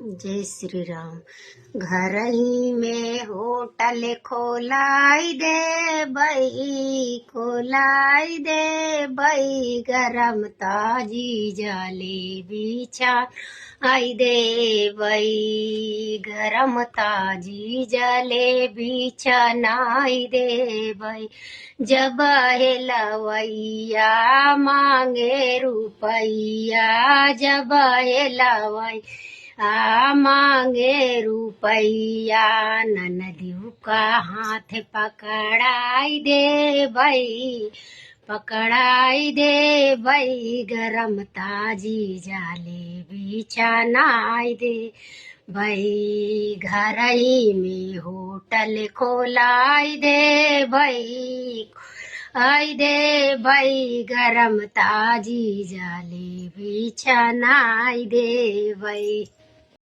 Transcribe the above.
जय श्री राम। घर ही में होटल खोलाई दे बई, खोलाई दे बई, गरम ताजी जलेबी आई दे बई, गरम ताजी जलेबी छनाई दे बई। जब हेलवैया मांगे रुपैया, जब हेलवैया मांगे रुपैया, ननदियों का हाथ पकड़ाई दे बई, पकड़ाई दे बई, गरम ताजी जलेबी छनाई दे बई। घर ही में होटल खोलाई दे बई, आई दे बई, गरम ताजी जलेबी छनाई दे बई।